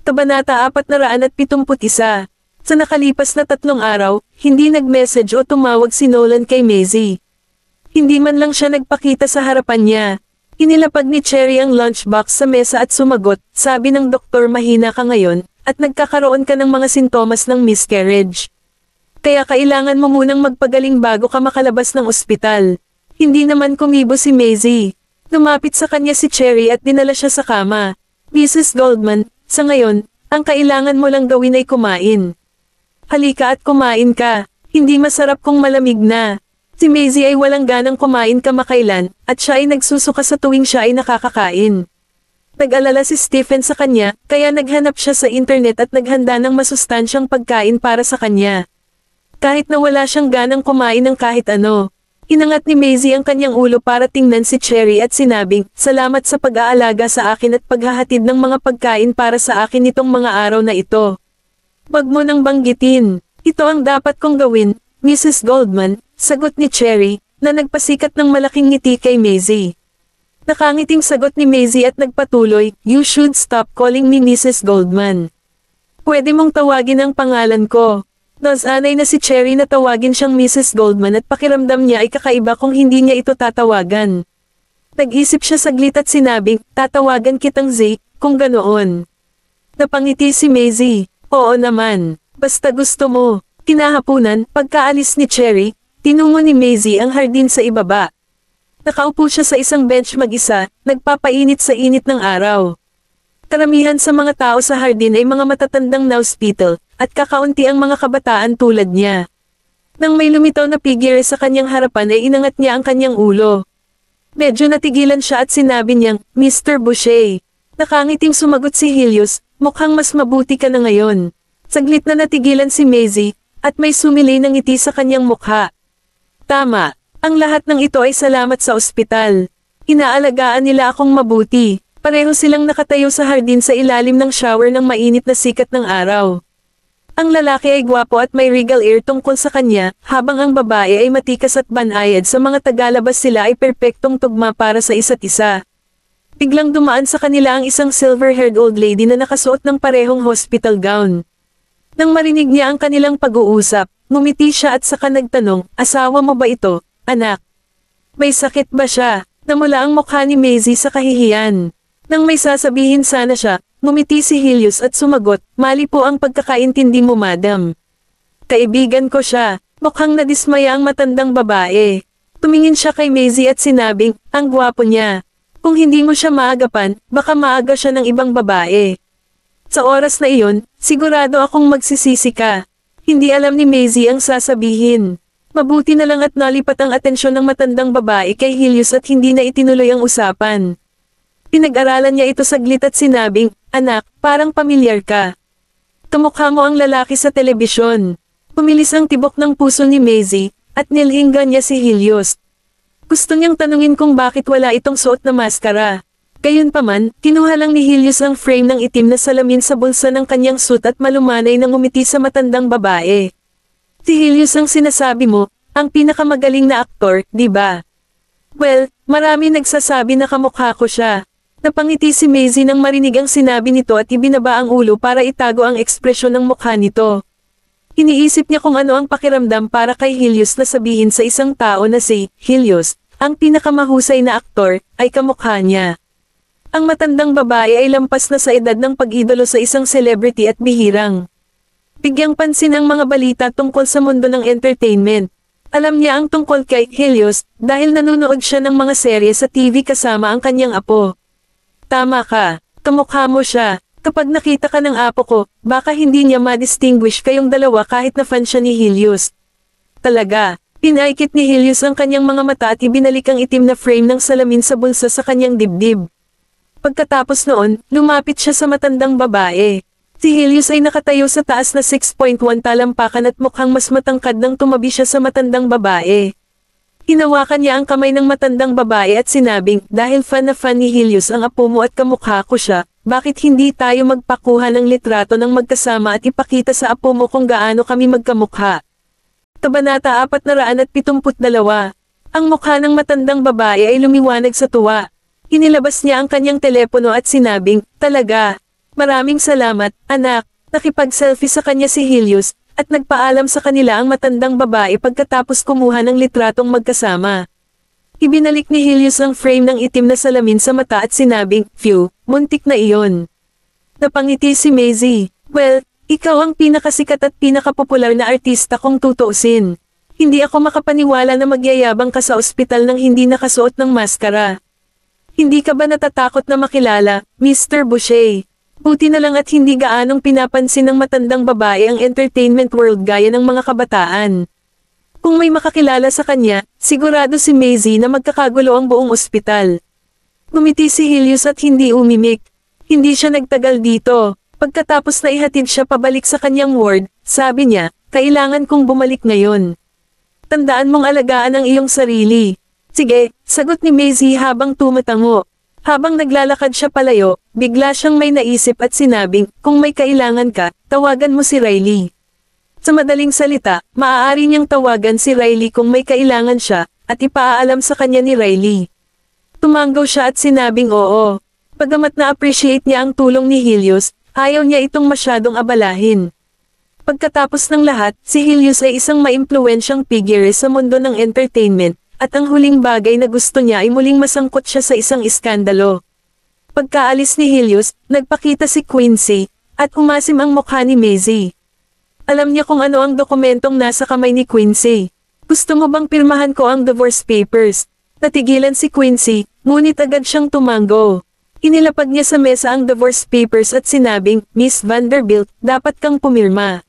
Kabanata 471. Sa nakalipas na 3 araw, hindi nag-message o tumawag si Nolan kay Maisie. Hindi man lang siya nagpakita sa harapan niya. Inilapag ni Cherry ang lunchbox sa mesa at sumagot, sabi ng doktor mahina ka ngayon, at nagkakaroon ka ng mga sintomas ng miscarriage. Kaya kailangan mo munang magpagaling bago ka makalabas ng ospital. Hindi naman kumibo si Maisie. Lumapit sa kanya si Cherry at dinala siya sa kama. Mrs. Goldman, sa ngayon, ang kailangan mo lang gawin ay kumain. Halika at kumain ka. Hindi masarap kung malamig na. Si Maisie ay walang ganang kumain kamakailan, at siya ay nagsusuka sa tuwing siya ay nakakakain. Nag-alala si Stephen sa kanya, kaya naghanap siya sa internet at naghanda ng masustansyang pagkain para sa kanya. Kahit na wala siyang ganang kumain ng kahit ano. Inangat ni Maisie ang kanyang ulo para tingnan si Cherry at sinabing, salamat sa pag-aalaga sa akin at paghahatid ng mga pagkain para sa akin nitong mga araw na ito. Wag mo nang banggitin. Ito ang dapat kong gawin, Mrs. Goldman, sagot ni Cherry, na nagpasikat ng malaking ngiti kay Maisie. Nakangiting sagot ni Maisie at nagpatuloy, you should stop calling me Mrs. Goldman. Pwede mong tawagin ang pangalan ko. Nasanay na si Cherry na tawagin siyang Mrs. Goldman at pakiramdam niya ay kakaiba kung hindi niya ito tatawagan. Nag-isip siya saglit at sinabing, tatawagan kitang Z, kung ganoon. Napangiti si Maisie, oo naman, basta gusto mo. Kinahapunan, pagkaalis ni Cherry, tinungo ni Maisie ang hardin sa ibaba. Nakaupo siya sa isang bench mag-isa, nagpapainit sa init ng araw. Karamihan sa mga tao sa hardin ay mga matatandang nauspital, at kakaunti ang mga kabataan tulad niya. Nang may lumitaw na figure sa kanyang harapan ay inangat niya ang kanyang ulo. Medyo natigilan siya at sinabi niyang, Mr. Boucher. Nakangiting sumagot si Helios, mukhang mas mabuti ka na ngayon. Saglit na natigilan si Maisie, at may sumilay ng ngiti sa kanyang mukha. Tama, ang lahat ng ito ay salamat sa ospital. Inaalagaan nila akong mabuti. Pareho silang nakatayo sa hardin sa ilalim ng shower ng mainit na sikat ng araw. Ang lalaki ay gwapo at may regal air tungkol sa kanya, habang ang babae ay matikas at banayad sa mga tagalabas sila ay perpektong tugma para sa isa't isa. Biglang dumaan sa kanila ang isang silver-haired old lady na nakasuot ng parehong hospital gown. Nang marinig niya ang kanilang pag-uusap, ngumiti siya at saka nagtanong, asawa mo ba ito, anak? May sakit ba siya? Namula ang mukha ni Maisie sa kahihiyan. Nang may sasabihin sana siya, ngumiti si Helios at sumagot, mali po ang pagkakaintindi mo madam. Kaibigan ko siya, mukhang nadismaya ang matandang babae. Tumingin siya kay Maisie at sinabing, ang gwapo niya. Kung hindi mo siya maagapan, baka maaga siya ng ibang babae. Sa oras na iyon, sigurado akong magsisisi ka. Hindi alam ni Maisie ang sasabihin. Mabuti na lang at nalipat ang atensyon ng matandang babae kay Helios at hindi na itinuloy ang usapan. Pinag-aralan niya ito saglit at sinabing, anak, parang pamilyar ka. Kamukha mo ang lalaki sa telebisyon. Pumilis ang tibok ng puso ni Maisie, at nilhinggan niya si Helios. Gusto niyang tanungin kung bakit wala itong suot na maskara. Gayunpaman, kinuha lang ni Helios ang frame ng itim na salamin sa bulsa ng kanyang suit at malumanay na ngumiti sa matandang babae. Si Helios ang sinasabi mo, ang pinakamagaling na aktor, di ba? Well, marami nagsasabi na kamukha ko siya. Napangiti si Maisie nang marinig ang sinabi nito at ibinaba ang ulo para itago ang ekspresyon ng mukha nito. Iniisip niya kung ano ang pakiramdam para kay Helios na sabihin sa isang tao na si Helios, ang pinakamahusay na aktor, ay kamukha niya. Ang matandang babae ay lampas na sa edad ng pag-idolo sa isang celebrity at bihirang. Bigyang pansin ang mga balita tungkol sa mundo ng entertainment. Alam niya ang tungkol kay Helios dahil nanonood siya ng mga serye sa TV kasama ang kanyang apo. Tama ka, kamukha mo siya. Kapag nakita ka ng apo ko, baka hindi niya ma-distinguish kayong dalawa kahit na fan siya ni Helios. Talaga, pinaikit ni Helios ang kanyang mga mata at ibinalik ang itim na frame ng salamin sa bulsa sa kanyang dibdib. Pagkatapos noon, lumapit siya sa matandang babae. Si Helios ay nakatayo sa taas na 6.1 talampakan at mukhang mas matangkad nang tumabi siya sa matandang babae. Hinawakan niya ang kamay ng matandang babae at sinabing, dahil fan na fan ni Helios ang apo mo at kamukha ko siya, bakit hindi tayo magpakuha ng litrato ng magkasama at ipakita sa apo mo kung gaano kami magkamukha? Kabanata 472. Ang mukha ng matandang babae ay lumiwanag sa tuwa. Inilabas niya ang kanyang telepono at sinabing, talaga, Maraming salamat, anak. Nakipag-selfie sa kanya si Helios, at nagpaalam sa kanila ang matandang babae pagkatapos kumuha ng litratong magkasama. Ibinalik ni Helios ang frame ng itim na salamin sa mata at sinabing, "Phew, muntik na iyon." Napangiti si Maisie. "Well, ikaw ang pinakasikat at pinakapopular na artista kung tutuusin. Hindi ako makapaniwala na magyayabang ka sa ospital nang hindi nakasuot ng maskara. Hindi ka ba natatakot na makilala, Mr. Boucher? Buti na lang at hindi gaanong pinapansin ng matandang babae ang entertainment world gaya ng mga kabataan. Kung may makakilala sa kanya, sigurado si Maisie na magkakagulo ang buong ospital." Ngumiti si Helios at hindi umimik. Hindi siya nagtagal dito. Pagkatapos na ihatid siya pabalik sa kanyang ward, sabi niya, "Kailangan kong bumalik ngayon. Tandaan mong alagaan ang iyong sarili." "Sige," sagot ni Maisie habang tumatango. Habang naglalakad siya palayo, bigla siyang may naisip at sinabing, "Kung may kailangan ka, tawagan mo si Riley." Sa madaling salita, maaari niyang tawagan si Riley kung may kailangan siya, at ipaalam sa kanya ni Riley. Tumanggaw siya at sinabing oo. Bagamat na-appreciate niya ang tulong ni Helios, ayaw niya itong masyadong abalahin. Pagkatapos ng lahat, si Helios ay isang maimpluwensyang figure sa mundo ng entertainment, at ang huling bagay na gusto niya ay muling masangkot siya sa isang iskandalo. Pagkaalis ni Helios, nagpakita si Quincy, at umasim ang mukha ni Maisie. Alam niya kung ano ang dokumentong nasa kamay ni Quincy. "Gusto mo bang pirmahan ko ang divorce papers?" Natigilan si Quincy, ngunit agad siyang tumango. Inilapag niya sa mesa ang divorce papers at sinabing, "Miss Vanderbilt, dapat kang pumirma.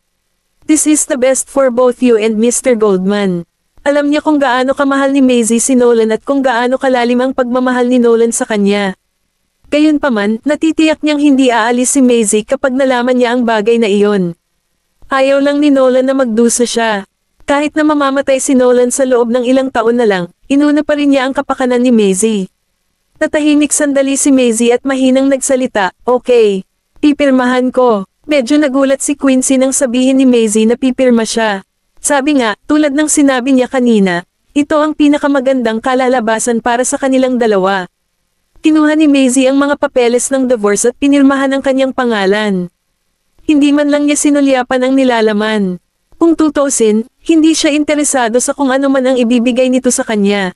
This is the best for both you and Mr. Goldman." Alam niya kung gaano kamahal ni Maisie si Nolan at kung gaano kalalim ang pagmamahal ni Nolan sa kanya. Gayunpaman, natitiyak niyang hindi aalis si Maisie kapag nalaman niya ang bagay na iyon. Ayaw lang ni Nolan na magdusa siya. Kahit na mamamatay si Nolan sa loob ng ilang taon na lang, inuna pa rin niya ang kapakanan ni Maisie. Natahimik sandali si Maisie at mahinang nagsalita, "Okay. Pipirmahan ko." Medyo nagulat si Quincy nang sabihin ni Maisie na pipirma siya. Sabi nga, tulad ng sinabi niya kanina, ito ang pinakamagandang kalalabasan para sa kanilang dalawa. Kinuha ni Maisie ang mga papeles ng divorce at pinirmahan ang kanyang pangalan. Hindi man lang niya sinulyapan ang nilalaman. Kung tutuusin, hindi siya interesado sa kung ano man ang ibibigay nito sa kanya.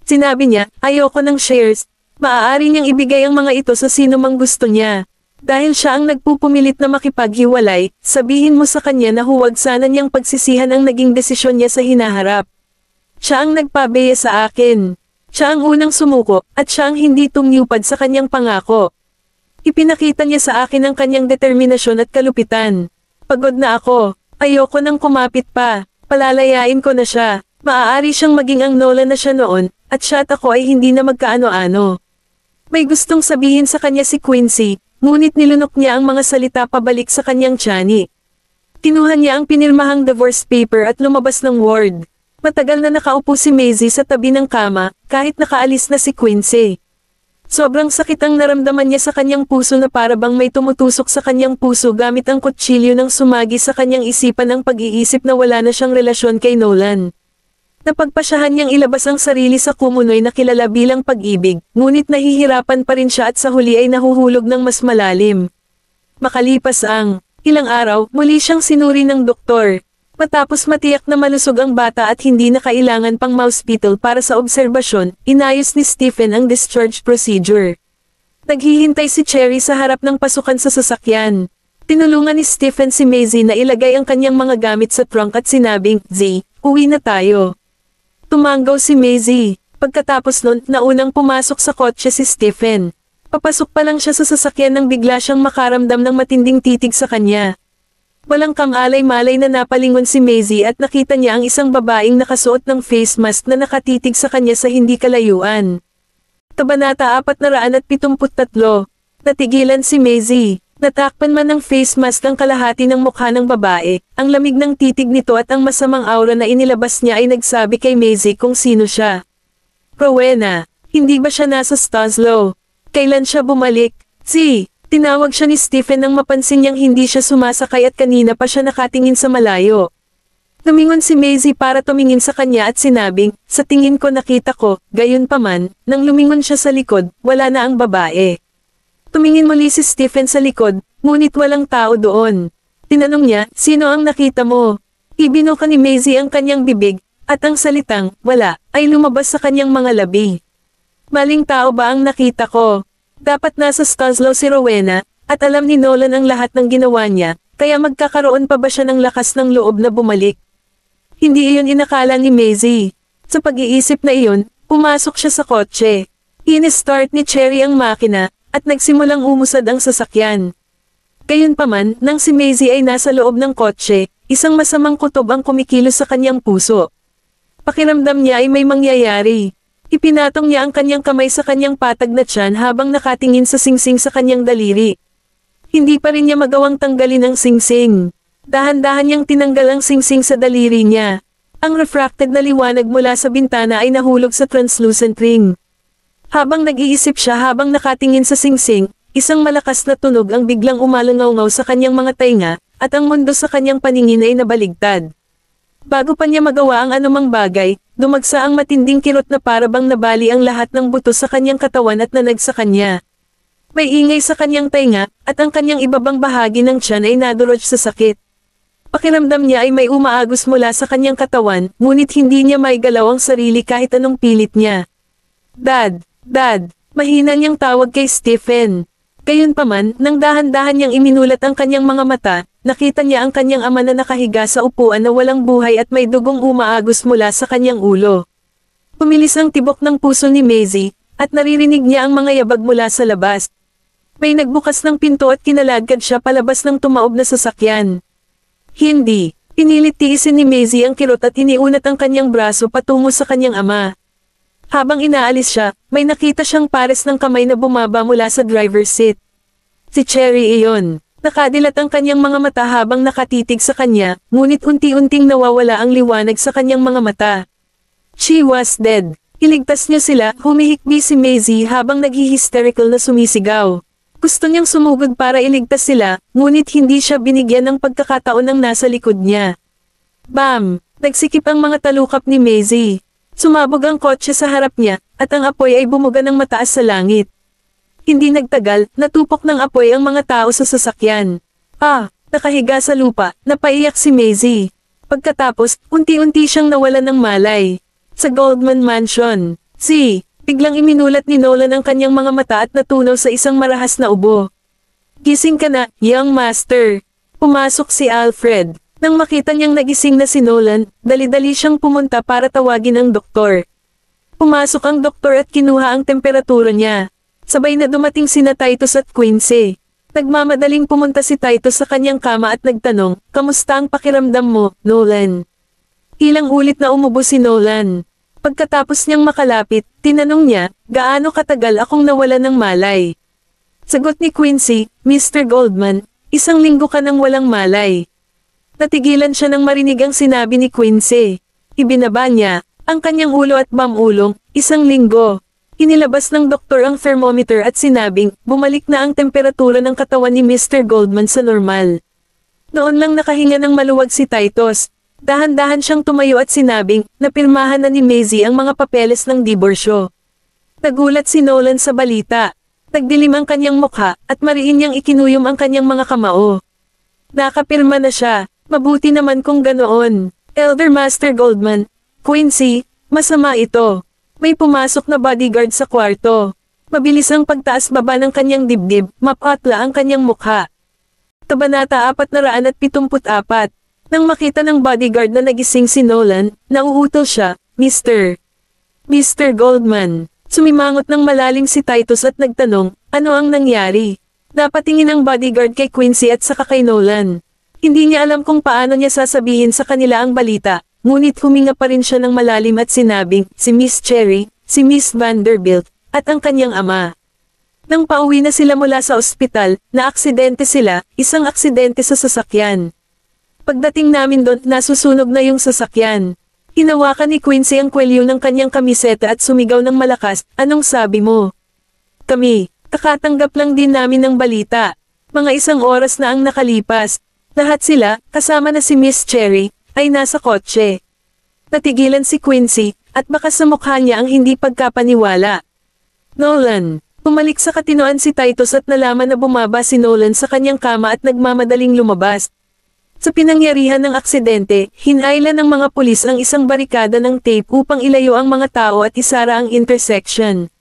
Sinabi niya, "Ayoko ng shares." Maaari niyang ibigay ang mga ito sa sino mang gusto niya. Dahil siya ang nagpupumilit na makipaghiwalay, sabihin mo sa kanya na huwag sana niyang pagsisihan ang naging desisyon niya sa hinaharap. Siya ang nagpabeya sa akin. Siya ang unang sumuko, at siya ang hindi tumyupad sa kanyang pangako. Ipinakita niya sa akin ang kanyang determinasyon at kalupitan. Pagod na ako. Ayoko nang kumapit pa. Palalayain ko na siya. Maaari siyang maging ang Nolan na siya noon, at siya at ako ay hindi na magkaano-ano. May gustong sabihin sa kanya si Quincy, ngunit nilunok niya ang mga salita pabalik sa kanyang tiyanik. Kinuha niya ang pinirmahang divorce paper at lumabas ng ward. Matagal na nakaupo si Maisie sa tabi ng kama, kahit nakaalis na si Quincy. Sobrang sakit ang naramdaman niya sa kanyang puso na para bang may tumutusok sa kanyang puso gamit ang kutsilyo nang sumagi sa kanyang isipan ang pag-iisip na wala na siyang relasyon kay Nolan. Napagpasyahan niyang ilabas ang sarili sa kumunoy na kilala bilang pag-ibig, ngunit nahihirapan pa rin siya at sa huli ay nahuhulog ng mas malalim. Makalipas ang ilang araw, muli siyang sinuri ng doktor. Matapos matiyak na malusog ang bata at hindi na kailangan pang ma-hospital para sa obserbasyon, inayos ni Stephen ang discharge procedure. Naghihintay si Cherry sa harap ng pasukan sa sasakyan. Tinulungan ni Stephen si Maisie na ilagay ang kanyang mga gamit sa trunk at sinabing, "Z, uwi na tayo." Tumanggaw si Maisie. Pagkatapos nun, naunang pumasok sa kotse si Stephen. Papasok pa lang siya sa sasakyan nang bigla siyang makaramdam ng matinding titig sa kanya. Walang kamalay-malay na napalingon si Maisie at nakita niya ang isang babaeng nakasuot ng face mask na nakatitig sa kanya sa hindi kalayuan. Kabanata 473. Natigilan si Maisie. Natakpan man ng face mask ang kalahati ng mukha ng babae, ang lamig ng titig nito at ang masamang aura na inilabas niya ay nagsabi kay Maisie kung sino siya. "Rowena, hindi ba siya nasa Staslow? Kailan siya bumalik?" Tinawag siya ni Stephen nang mapansin niyang hindi siya sumasakay at kanina pa siya nakatingin sa malayo. Lumingon si Maisie para tumingin sa kanya at sinabing, "Sa tingin ko nakita ko." Gayunpaman, nang lumingon siya sa likod, wala na ang babae. Tumingin muli si Stephen sa likod, ngunit walang tao doon. Tinanong niya, sino ang nakita mo? Ibinuka ni Maisie ang kanyang bibig, at ang salitang, wala, ay lumabas sa kanyang mga labi. Maling tao ba ang nakita ko? Dapat nasa Stanislaw si Rowena, at alam ni Nolan ang lahat ng ginawa niya, kaya magkakaroon pa ba siya ng lakas ng loob na bumalik? Hindi iyon inakala ni Maisie. Sa pag-iisip na iyon, pumasok siya sa kotse. In-start ni Cherry ang makina, at nagsimulang umusad ang sasakyan. Gayunpaman, nang si Maisie ay nasa loob ng kotse, isang masamang kutob ang kumikilos sa kanyang puso. Pakiramdam niya ay may mangyayari. Ipinatong niya ang kanyang kamay sa kanyang patag na tiyan habang nakatingin sa singsing sa kanyang daliri. Hindi pa rin niya magawang tanggalin ang singsing. Dahan-dahan niyang tinanggal ang singsing sa daliri niya. Ang refracted na liwanag mula sa bintana ay nahulog sa translucent ring. Habang nag-iisip siya habang nakatingin sa singsing, isang malakas na tunog ang biglang umalangaw-ngaw sa kanyang mga tainga, at ang mundo sa kanyang paningin ay nabaligtad. Bago pa niya magawa ang anumang bagay, dumagsa ang matinding kirot na parabang nabali ang lahat ng buto sa kanyang katawan at nanag sa kanya. May ingay sa kanyang tainga, at ang kanyang ibabang bahagi ng tiyan ay nadurog sa sakit. Pakiramdam niya ay may umaagos mula sa kanyang katawan, ngunit hindi niya maigalaw ang sarili kahit anong pilit niya. Dad! Dad! Mahina niyang tawag kay Stephen. Gayunpaman, nang dahan-dahan niyang iminulat ang kanyang mga mata, nakita niya ang kanyang ama na nakahiga sa upuan na walang buhay at may dugong umaagos mula sa kanyang ulo. Pumilis ang tibok ng puso ni Maisie, at naririnig niya ang mga yabag mula sa labas. May nagbukas ng pinto at kinalagad siya palabas ng tumaob na sasakyan. Hindi. Pinilit tiisin ni Maisie ang kirot at iniunat ang kanyang braso patungo sa kanyang ama. Habang inaalis siya, may nakita siyang pares ng kamay na bumaba mula sa driver's seat. Si Cherry iyon. Nakadilat ang kanyang mga mata habang nakatitig sa kanya, ngunit unti-unting nawawala ang liwanag sa kanyang mga mata. She was dead. Iligtas niya sila, humihikbi si Maisie habang naghi-hysterical na sumisigaw. Gusto niyang sumugod para iligtas sila, ngunit hindi siya binigyan ng pagkakataon ng nasa likod niya. Bam! Nagsikip ang mga talukap ni Maisie. Sumabog ang kotse sa harap niya, at ang apoy ay bumuga ng mataas sa langit. Hindi nagtagal, natupok ng apoy ang mga tao sa sasakyan. Nakahiga sa lupa, napaiyak si Maisie. Pagkatapos, unti-unti siyang nawalan ng malay. Sa Goldman Mansion, biglang iminulat ni Nolan ang kanyang mga mata at natunaw sa isang marahas na ubo. Gising ka na, young master. Pumasok si Alfred. Nang makita niyang nagising na si Nolan, dali-dali siyang pumunta para tawagin ang doktor. Pumasok ang doktor at kinuha ang temperatura niya. Sabay na dumating sina Titus at Quincy. Nagmamadaling pumunta si Titus sa kanyang kama at nagtanong, "Kamusta ang pakiramdam mo, Nolan?" Ilang ulit na umubo si Nolan. Pagkatapos niyang makalapit, tinanong niya, "Gaano katagal akong nawala ng malay?" Sagot ni Quincy, "Mr. Goldman, 1 linggo ka nang walang malay." Natigilan siya nang marinig ang sinabi ni Quincy. Ibinaba niya ang kanyang ulo at bamulong, 1 linggo. Inilabas ng doktor ang thermometer at sinabing, bumalik na ang temperatura ng katawan ni Mr. Goldman sa normal. Noon lang nakahinga ng maluwag si Titus. Dahan-dahan siyang tumayo at sinabing, napirmahan na ni Maisie ang mga papeles ng diborsyo. Nagulat si Nolan sa balita. Nagdilim ang kanyang mukha, at mariin niyang ikinuyom ang kanyang mga kamao. Nakapirma na siya. Mabuti naman kung ganoon. Elder Master Goldman, Quincy, masama ito. May pumasok na bodyguard sa kwarto. Mabilis ang pagtaas-baba ng kanyang dibdib, mapatla ang kanyang mukha. Kabanata 474. Nang makita ng bodyguard na nagising si Nolan, nauutol siya, Mr. Goldman. Sumimangot ng malalim si Titus at nagtanong, ano ang nangyari? Napatingin ang bodyguard kay Quincy at saka kay Nolan. Hindi niya alam kung paano niya sasabihin sa kanila ang balita, ngunit huminga pa rin siya ng malalim at sinabing, si Miss Cherry, si Miss Vanderbilt, at ang kanyang ama. Nang pauwi na sila mula sa ospital, naaksidente sila, isang aksidente sa sasakyan. Pagdating namin doon, nasusunog na yung sasakyan. Hinawakan ni Quincy ang kwelyo ng kanyang kamiseta at sumigaw ng malakas, anong sabi mo? Kami, kakatanggap lang din namin ng balita. Mga 1 oras na ang nakalipas. Lahat sila, kasama na si Miss Cherry, ay nasa kotse. Natigilan si Quincy, at baka sa mukha niya ang hindi pagkapaniwala. Nolan, Pumalik sa katinoan si Titus at nalaman na bumaba si Nolan sa kanyang kama at nagmamadaling lumabas. Sa pinangyarihan ng aksidente, hinailan ng mga pulis ang isang barikada ng tape upang ilayo ang mga tao at isara ang intersection.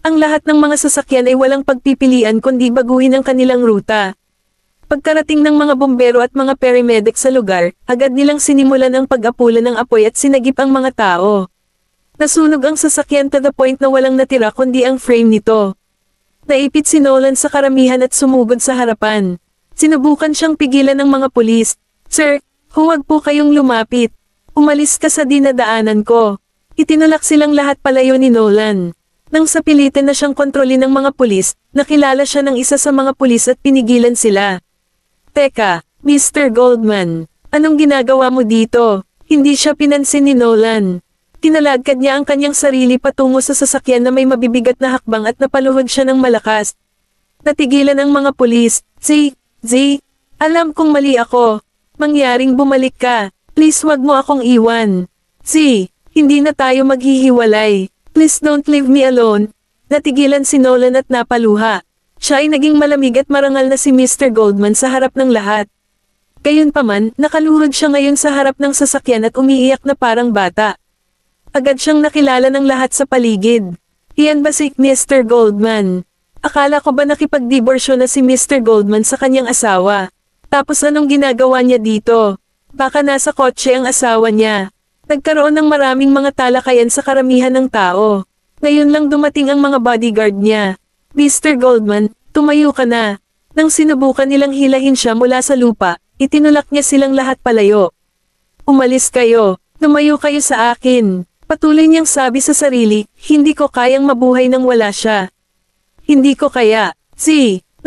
Ang lahat ng mga sasakyan ay walang pagpipilian kundi baguhin ang kanilang ruta. Pagkarating ng mga bombero at mga paramedic sa lugar, agad nilang sinimulan ang pag-apula ng apoy at sinagip ang mga tao. Nasunog ang sasakyan to the point na walang natira kundi ang frame nito. Naipit si Nolan sa karamihan at sumugod sa harapan. Sinubukan siyang pigilan ng mga pulis. "Sir, huwag po kayong lumapit. Umalis ka sa dinadaanan ko." Itinulak silang lahat palayo ni Nolan. Nang sapilitan na siyang kontrolin ng mga pulis, nakilala siya ng isa sa mga pulis at pinigilan sila. "Teka, Mr. Goldman, anong ginagawa mo dito?" Hindi siya pinansin ni Nolan. Tinalagkad niya ang kanyang sarili patungo sa sasakyan na may mabibigat na hakbang at napaluhod siya ng malakas. Natigilan ang mga pulis. Z, alam kong mali ako. Mangyaring bumalik ka. Please wag mo akong iwan. Z, hindi na tayo maghihiwalay. Please don't leave me alone." Natigilan si Nolan at napaluha. Siya ay naging malamig at marangal na si Mr. Goldman sa harap ng lahat. Gayunpaman, nakaluhod siya ngayon sa harap ng sasakyan at umiiyak na parang bata. Agad siyang nakilala ng lahat sa paligid. "Iyan ba si Mr. Goldman? Akala ko ba nakipagdiborsyo na si Mr. Goldman sa kanyang asawa? Tapos anong ginagawa niya dito? Baka nasa kotse ang asawa niya." Nagkaroon ng maraming mga talakayan sa karamihan ng tao. Ngayon lang dumating ang mga bodyguard niya. "Mr. Goldman, tumayo ka na." Nang sinubukan nilang hilahin siya mula sa lupa, itinulak niya silang lahat palayo. "Umalis kayo. Tumayo kayo sa akin." Patuloy niyang sabi sa sarili, "Hindi ko kayang mabuhay nang wala siya. Hindi ko kaya."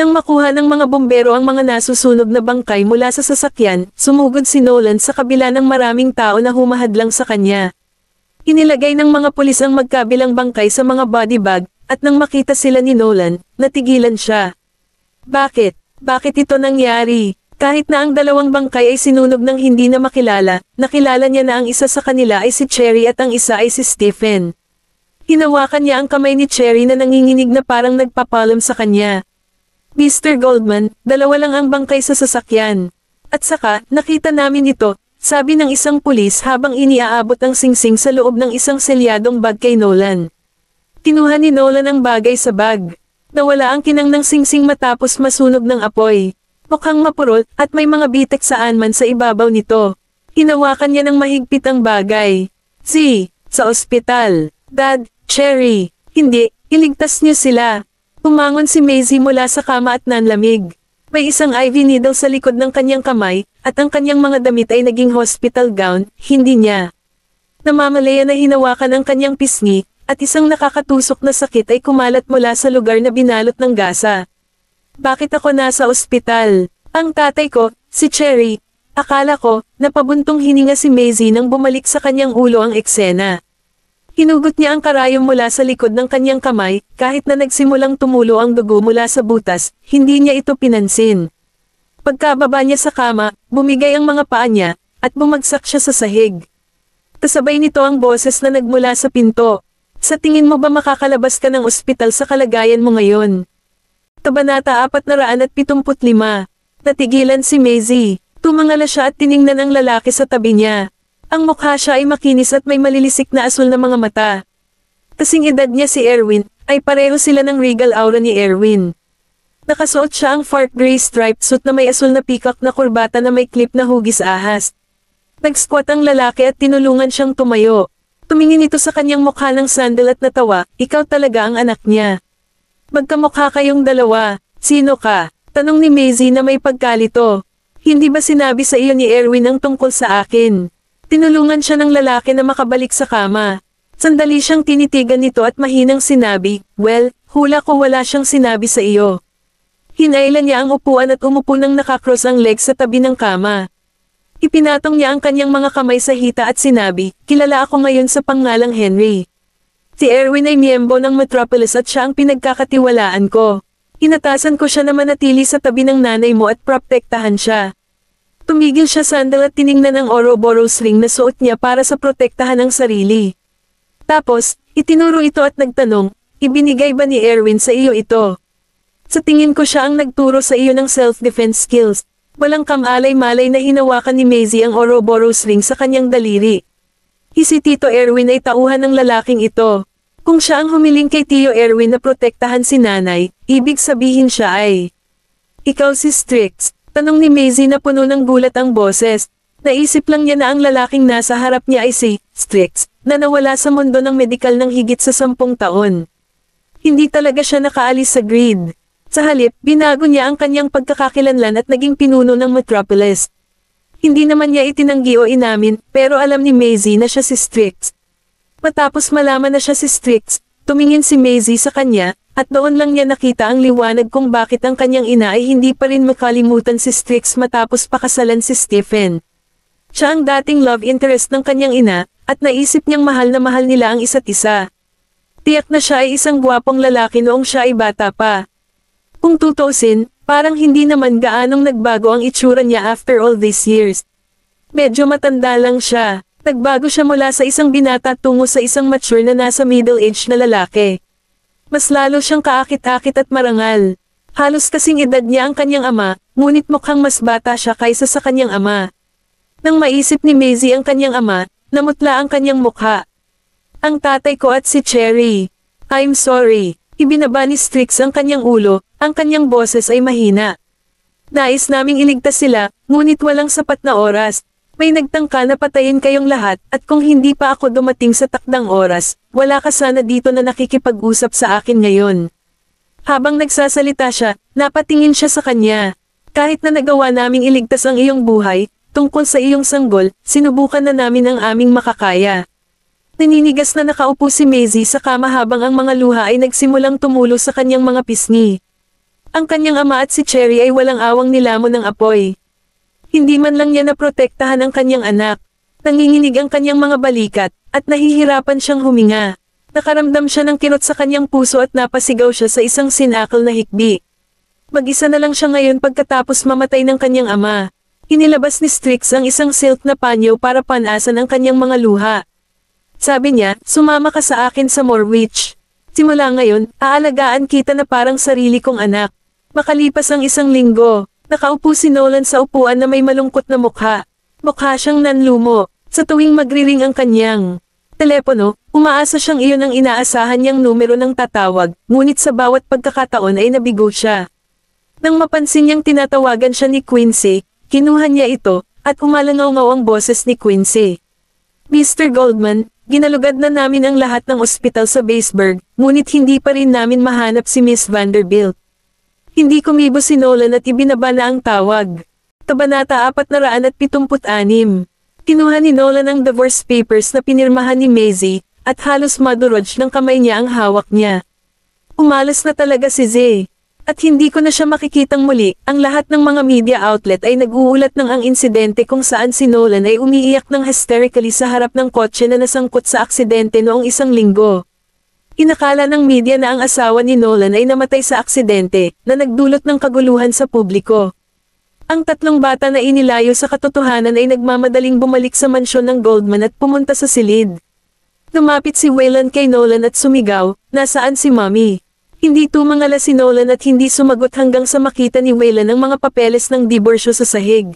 Nang makuha ng mga bombero ang mga nasusunog na bangkay mula sa sasakyan, sumugod si Nolan sa kabila ng maraming tao na humahadlang sa kanya. Inilagay ng mga pulis ang magkabilang bangkay sa mga body bag, at nang makita sila ni Nolan, natigilan siya. Bakit? Bakit ito nangyari? Kahit na ang dalawang bangkay ay sinunog ng hindi na makilala, nakilala niya na ang isa sa kanila ay si Cherry at ang isa ay si Stephen. Hinawakan niya ang kamay ni Cherry na nanginginig na parang nagpapalam sa kanya. "Mr. Goldman, dalawa lang ang bangkay sa sasakyan. At saka, nakita namin ito," sabi ng isang pulis habang iniaabot ang singsing sa loob ng isang selyadong bag kay Nolan. Kinuha ni Nolan ang bagay sa bag. Nawala ang kinang ng singsing matapos masunog ng apoy. Mukhang mapurol, at may mga bitek saan man sa ibabaw nito. Hinawakan niya ng mahigpit ang bagay. Sa ospital. "Dad, Cherry, hindi, iligtas niyo sila." Umangon si Maisie mula sa kama at nanlamig. May isang IV needle sa likod ng kanyang kamay, at ang kanyang mga damit ay naging hospital gown, hindi niya. Namamalaya na hinawakan ang kanyang pisngi, at isang nakakatusok na sakit ay kumalat mula sa lugar na binalot ng gasa. "Bakit ako nasa ospital? Ang tatay ko, si Cherry." Akala ko, napabuntong hininga si Maisie nang bumalik sa kanyang ulo ang eksena. Hinugot niya ang karayom mula sa likod ng kanyang kamay, kahit na nagsimulang tumulo ang dugo mula sa butas, hindi niya ito pinansin. Pagkababa niya sa kama, bumigay ang mga paa niya, at bumagsak siya sa sahig. Kasabay nito ang boses na nagmula sa pinto. "Sa tingin mo ba makakalabas ka ng ospital sa kalagayan mo ngayon?" Kabanata 475. Natigilan si Maisie. Tumangala siya at tiningnan ang lalaki sa tabi niya. Ang mukha siya ay makinis at may malilisik na asul na mga mata. Kasing edad niya si Erwin, ay pareho sila ng regal aura ni Erwin. Nakasuot siya ang dark gray striped suit na may asul na peacock na kurbata na may clip na hugis ahas. Nag-squat ang lalaki at tinulungan siyang tumayo. Tumingin ito sa kanyang mukha ng sandal at natawa, "Ikaw talaga ang anak niya. Magkamukha kayong dalawa. Sino ka?" Tanong ni Maisie na may pagkalito. "Hindi ba sinabi sa iyo ni Erwin ang tungkol sa akin?" Tinulungan siya ng lalaki na makabalik sa kama. Sandali siyang tinitigan nito at mahinang sinabi, "Well, hula ko wala siyang sinabi sa iyo." Hinailan niya ang upuan at umupo nang nakakross ang legs sa tabi ng kama. Ipinatong niya ang kanyang mga kamay sa hita at sinabi, "Kilala ako ngayon sa pangalang Henry. Si Erwin ay miyembro ng Metropolis at siya ang pinagkakatiwalaan ko. Inatasan ko siya na manatili sa tabi ng nanay mo at protektahan siya." Tumigil siya sandal at tiningnan ang Ouroboros ring na suot niya para sa protektahan ng sarili. Tapos, itinuro ito at nagtanong, Ibinigay ba ni Erwin sa iyo ito? Sa tingin ko siya ang nagturo sa iyo ng self-defense skills. Walang kamalay-malay na hinawakan ni Maisie ang Ouroboros ring sa kanyang daliri. Si Tito Erwin ay tauhan ng lalaking ito. Kung siya ang humiling kay Tio Erwin na protektahan si nanay, ibig sabihin siya ay... Ikaw si Strix? Tanong ni Maisie na puno ng gulat ang boses. Naisip lang niya na ang lalaking nasa harap niya ay si Strix, na nawala sa mundo ng medikal ng higit sa 10 taon. Hindi talaga siya nakaalis sa grid. Sa halip, binago niya ang kanyang pagkakakilanlan at naging pinuno ng Metropolis. Hindi naman niya itinanggi o inamin, pero alam ni Maisie na siya si Strix. Matapos malaman na siya si Strix, tumingin si Maisie sa kanya, at doon lang niya nakita ang liwanag kung bakit ang kanyang ina ay hindi pa rin makalimutan si Strix matapos pakasalan si Stephen. Siya ang dating love interest ng kanyang ina, at naisip niyang mahal na mahal nila ang isa't isa. Tiyak na siya ay isang gwapong lalaki noong siya ay bata pa. Kung tutusin, parang hindi naman gaanong nagbago ang itsura niya after all these years. Medyo matanda lang siya. Nagbago siya mula sa isang binata tungo sa isang mature na nasa middle age na lalaki. Mas lalo siyang kaakit-akit at marangal. Halos kasing edad niya ang kanyang ama, ngunit mukhang mas bata siya kaysa sa kanyang ama. Nang maisip ni Maisie ang kanyang ama, namutla ang kanyang mukha. Ang tatay ko at si Cherry. I'm sorry. Ibinaba ni Strix ang kanyang ulo, ang kanyang boses ay mahina. Nais naming iligtas sila, ngunit walang sapat na oras. May nagtangka na patayin kayong lahat, at kung hindi pa ako dumating sa takdang oras, wala ka sana dito na nakikipag-usap sa akin ngayon. Habang nagsasalita siya, napatingin siya sa kanya. Kahit na nagawa naming iligtas ang iyong buhay, tungkol sa iyong sanggol, sinubukan na namin ang aming makakaya. Naninigas na nakaupo si Maisie sa kama habang ang mga luha ay nagsimulang tumulo sa kanyang mga pisngi. Ang kanyang ama at si Cherry ay walang awang nilamon ng apoy. Hindi man lang niya naprotektahan ang kanyang anak. Nanginginig ang kanyang mga balikat, at nahihirapan siyang huminga. Nakaramdam siya ng kirot sa kanyang puso at napasigaw siya sa isang sinakal na hikbi. Mag-isa na lang siya ngayon pagkatapos mamatay ng kanyang ama. Inilabas ni Strix ang isang silk na panyo para panasan ang kanyang mga luha. Sabi niya, sumama ka sa akin sa Morwich. Simula ngayon, aalagaan kita na parang sarili kong anak. Makalipas ang isang linggo, nakaupo si Nolan sa upuan na may malungkot na mukha. Mukha siyang nanlumo. Sa tuwing magriring ang kanyang telepono, umaasa siyang iyon ang inaasahan niyang numero ng tatawag, ngunit sa bawat pagkakataon ay nabigo siya. Nang mapansin niyang tinatawagan siya ni Quincy, kinuha niya ito, at umalangaw-ngaw ang boses ni Quincy. Mr. Goldman, ginalugad na namin ang lahat ng ospital sa Baseburg, ngunit hindi pa rin namin mahanap si Miss Vanderbilt. Hindi kumibo si Nolan at ibinaba na ang tawag. Kabanata 476. Kinuha ni Nolan ang divorce papers na pinirmahan ni Maisie, at halos madurog ng kamay niya ang hawak niya. Umalas na talaga si Zay. At hindi ko na siya makikitang muli, ang lahat ng mga media outlet ay nag-uulat ng ang insidente kung saan si Nolan ay umiiyak ng hysterically sa harap ng kotse na nasangkot sa aksidente noong isang linggo. Inakala ng media na ang asawa ni Nolan ay namatay sa aksidente, na nagdulot ng kaguluhan sa publiko. Ang tatlong bata na inilayo sa katotohanan ay nagmamadaling bumalik sa mansyon ng Goldman at pumunta sa silid. Lumapit si Wayland kay Nolan at sumigaw, "Nasaan si Mommy?" Hindi tumangala si Nolan at hindi sumagot hanggang sa makita ni Wayland ang mga papeles ng diborsyo sa sahig.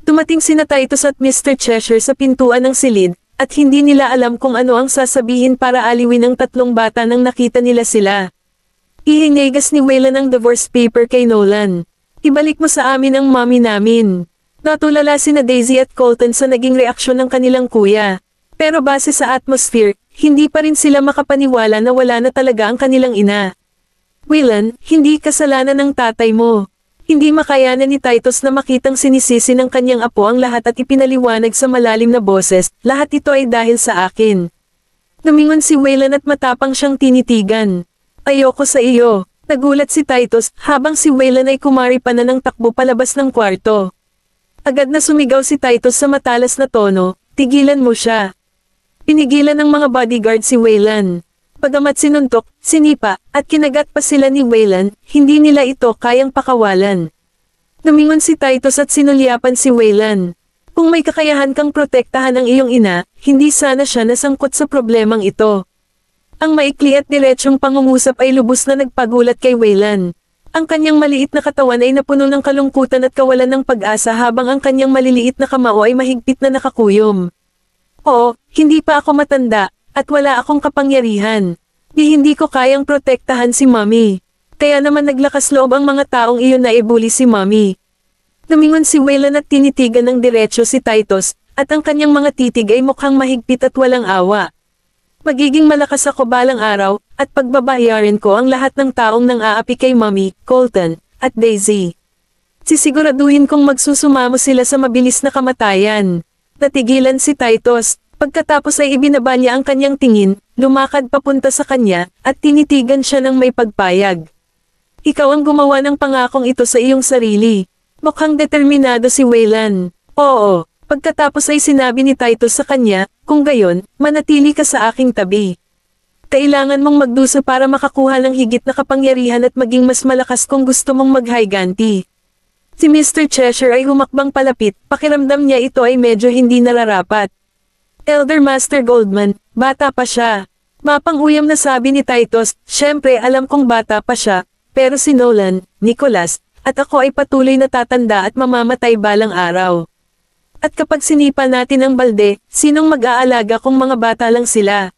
Dumating sina Titus at Mr. Cheshire sa pintuan ng silid, at hindi nila alam kung ano ang sasabihin para aliwin ang tatlong bata nang nakita nila sila. Ihinigas ni Wayland ang divorce paper kay Nolan. "Ibalik mo sa amin ang mommy namin." Natulala sina Daisy at Colton sa naging reaksyon ng kanilang kuya. Pero base sa atmosphere, hindi pa rin sila makapaniwala na wala na talaga ang kanilang ina. "Wayland, hindi kasalanan ng tatay mo." Hindi makayanan ni Titus na makitang sinisisi ng kanyang apo ang lahat at ipinaliwanag sa malalim na boses, "Lahat ito ay dahil sa akin." Lumingon si Wayland at matapang siyang tinitigan. "Ayoko sa iyo." Nagulat si Titus, habang si Wayland ay kumari pa na ng takbo palabas ng kwarto. Agad na sumigaw si Titus sa matalas na tono, "Tigilan mo siya." Pinigilan ng mga bodyguard si Wayland. Bagamat sinuntok, sinipa, at kinagat pa sila ni Wayland, hindi nila ito kayang pakawalan. Lumingon si Titus at sinulyapan si Wayland. "Kung may kakayahan kang protektahan ang iyong ina, hindi sana siya nasangkot sa problemang ito." Ang maikli at diretsyong pangungusap ay lubos na nagpagulat kay Waylan. Ang kanyang maliit na katawan ay napuno ng kalungkutan at kawalan ng pag-asa habang ang kanyang maliliit na kamao ay mahigpit na nakakuyom. Oo, hindi pa ako matanda, at wala akong kapangyarihan. Hindi ko kayang protektahan si Mommy. Kaya naman naglakas loob ang mga taong iyon na ibuli si Mommy. Lumingon si Waylan at tinitigan ng diretsyo si Titus, at ang kanyang mga titig ay mukhang mahigpit at walang awa. Magiging malakas ako balang araw, at pagbabayarin ko ang lahat ng taong nang aapi kay Mommy, Colton, at Daisy. Sisiguraduhin kong magsusumamo sila sa mabilis na kamatayan. Natigilan si Titus, pagkatapos ay ibinaba niya ang kanyang tingin, lumakad papunta sa kanya, at tinitigan siya ng may pagpayag. Ikaw ang gumawa ng pangakong ito sa iyong sarili. Mukhang determinado si Waylan. Oo. Pagkatapos ay sinabi ni Titus sa kanya, kung gayon, manatili ka sa aking tabi. Kailangan mong magdusa para makakuha ng higit na kapangyarihan at maging mas malakas kung gusto mong mag-higanti. Si Mr. Cheshire ay humakbang palapit, pakiramdam niya ito ay medyo hindi nararapat. Elder Master Goldman, bata pa siya. Mapang-uyam na sabi ni Titus, syempre alam kong bata pa siya, pero si Nolan, Nicholas, at ako ay patuloy na tatanda at mamamatay balang araw. At kapag sinipa natin ang balde, sinong mag-aalaga kung mga bata lang sila?